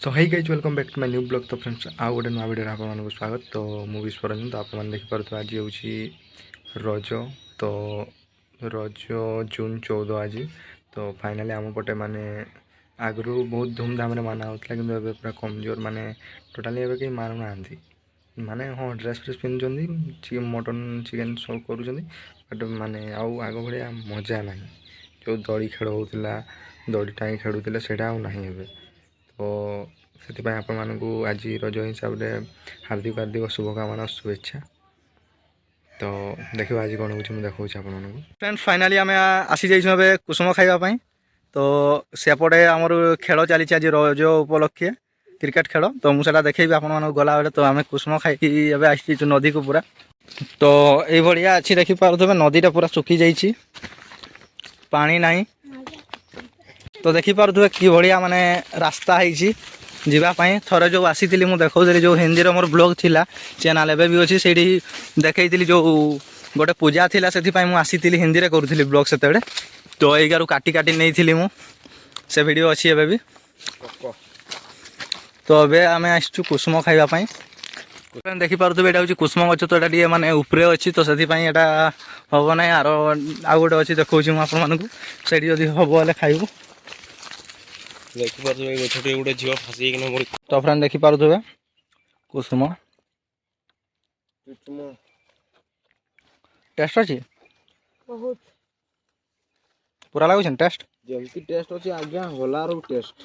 तो है guys welcome back to my new blog. तो फ्रेंड्स आउ गोटे नुआ भिडियो आपको स्वागत। तो मु विश्वरंजन। तो आप देखिपे आज हूँ रज। तो रज जून 14 आज। तो फाइनाली आम पटे माने आगु बहुत धूमधाम माना होता कि पूरा कमजोर माने टोटाली एवं कहीं मानु ना माने हाँ ड्रेस फ्रेस पिंधुच्च मटन चिकेन सब कर माने आग भाया मजा ना जो दड़ी खेल होता दड़ी टाँग खेलुले से तो से आपण मानू आज रज हिसाब से हार्दिक हार्दिक शुभकामना शुभेच्छा। तो देखो आज कौन हो देखा फ्रेंड्स फाइनाली आम आसी जाइए कुसुम खावाई। तो सेपटे आमर खेल चली आज रज उपलक्षे क्रिकेट खेल। तो मुझे देखेबी आप गला बेले। तो आम कुसुम खाई आसी नदी को पूरा। तो ये अच्छी देखिपे नदीटा पूरा सुखी जाइए पानी ना। तो देखिपे कि भाया माने रास्ता है जीवाई थरे जो आसी मुझे देखी जो हिंदी मोर ब्लॉग थिला चैनल एवं भी अच्छी से देखी जो गोटे पूजा थिला से आसी हिंदी में करूँ ब्लॉग से। तो यू काटी काटी नहीं से वीडियो अच्छी एवं भी। तो अबे आम आसचु कुसुम खावाई। देखिपे ये हूँ कुसुम गच। तो ये माने उपरे अच्छी तो से हम ना आर आउ गोटे अच्छी देखा आपको जदि हम बोले खाइबू। तो फ्रेंड देखिपे कुसुम टेस्ट अच्छी बहुत पूरा लगुच टेस्ट जमती टेस्ट अच्छी आज्ञा होला टेस्ट